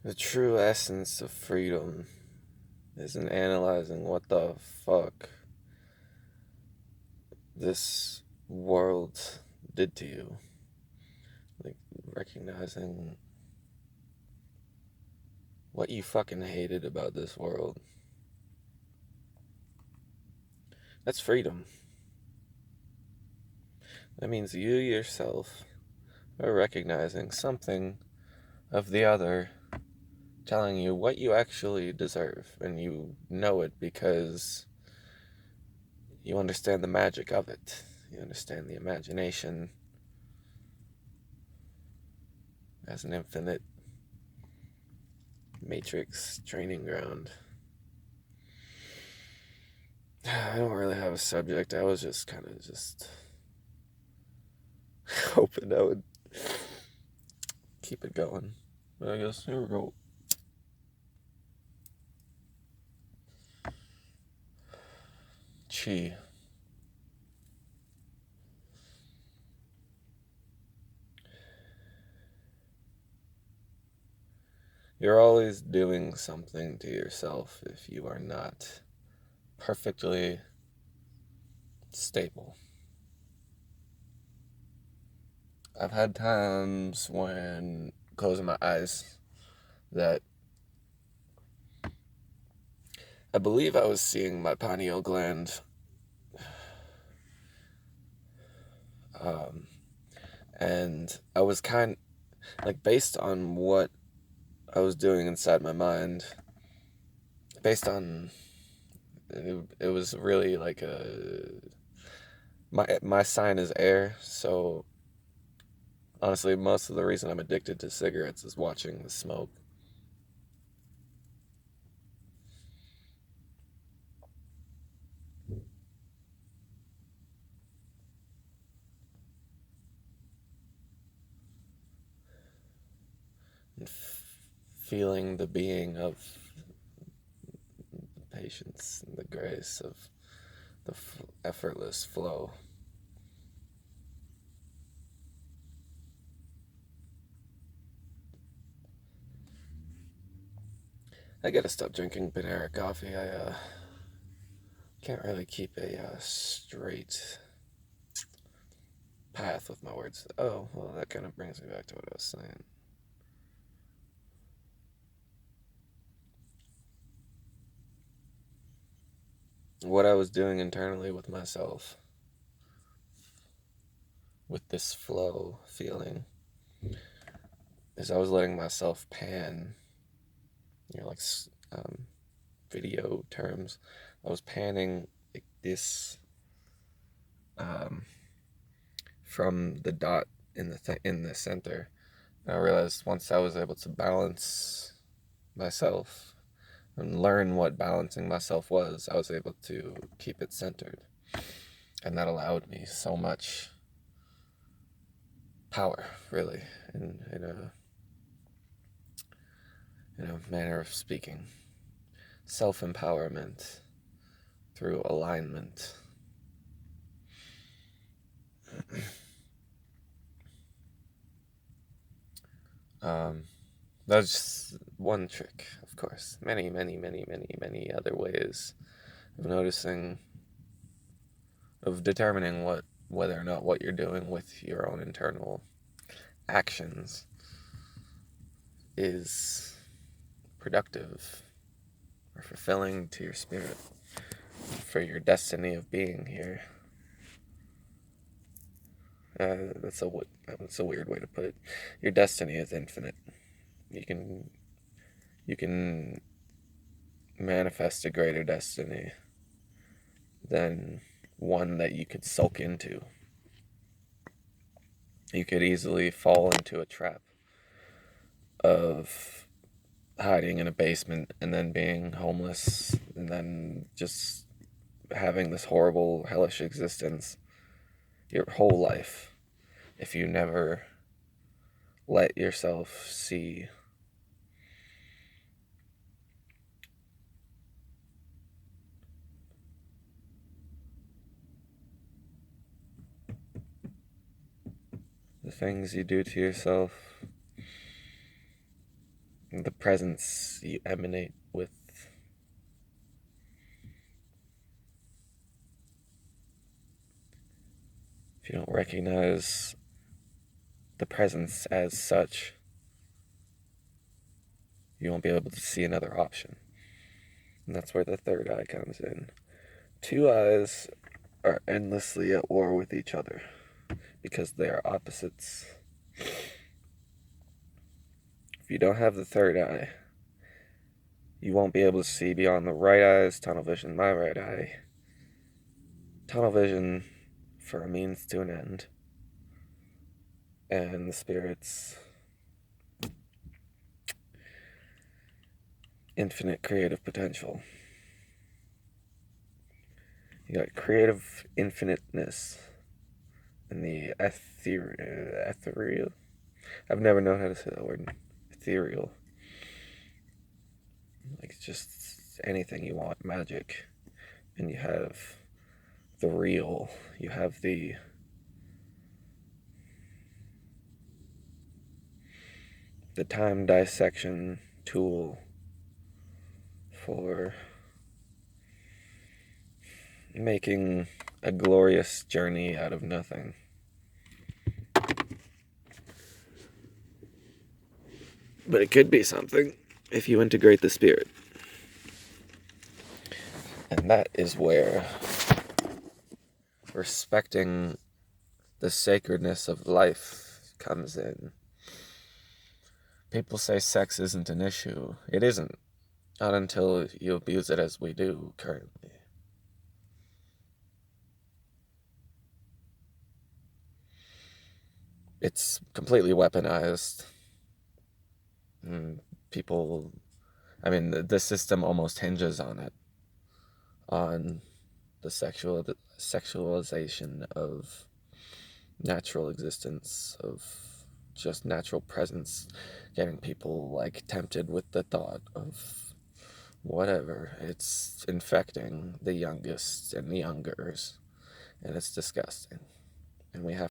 The true essence of freedom isn't analyzing what the fuck this world did to you. Like, recognizing what you fucking hated about this world. That's freedom. That means you yourself are recognizing something of the other telling you what you actually deserve, and you know it because you understand the magic of it. You understand the imagination as an infinite matrix training ground. I don't really have a subject. I was just kind of just hoping I would keep it going. But I guess here we go. Chi. You're always doing something to yourself if you are not perfectly stable. I've had times when closing my eyes that I believe I was seeing my pineal gland, um, and I was based on what I was doing inside my mind, based on it was really like my sign is air, so honestly most of the reason I'm addicted to cigarettes is watching the smoke. And feeling the being of the patience and the grace of the effortless flow. I gotta stop drinking Panera coffee. I can't really keep a straight path with my words. Oh, well, that kind of brings me back to what I was saying. What I was doing internally with myself, with this flow feeling, is I was letting myself pan, like um, video terms. I was panning like this um, from the dot in the center. And I realized once I was able to balance myself and learn what balancing myself was, I was able to keep it centered, and that allowed me so much power, really, in a manner of speaking. Self empowerment through alignment. um, that's just one trick, of course. Many, many, many, many, many other ways of noticing, of determining whether or not what you're doing with your own internal actions is productive or fulfilling to your spirit for your destiny of being here. That's a weird way to put it. Your destiny is infinite. You can you can manifest a greater destiny than one that you could sulk into. You could easily fall into a trap of hiding in a basement and then being homeless and then just having this horrible, hellish existence your whole life if you never let yourself see the things you do to yourself, the presence you emanate with. If you don't recognize the presence as such, you won't be able to see another option. And that's where the third eye comes in. Two eyes are endlessly at war with each other because they are opposites. If you don't have the third eye, you won't be able to see beyond the right eye's tunnel vision, my right eye. Tunnel vision for a means to an end. And the spirit's infinite creative potential. You got creative infiniteness and the ethereal. I've never known how to say that word. Ethereal. Like just anything you want, magic. And you have the real. You have the time dissection tool for making a glorious journey out of nothing. But it could be something if you integrate the spirit. And that is where respecting the sacredness of life comes in. People say sex isn't an issue. It isn't. Not until you abuse it as we do currently. It's completely weaponized. People, the system almost hinges on it. On the sexualization of natural existence, of just natural presence, getting people like tempted with the thought of whatever. It's infecting the youngest and the youngers, and it's disgusting. And we have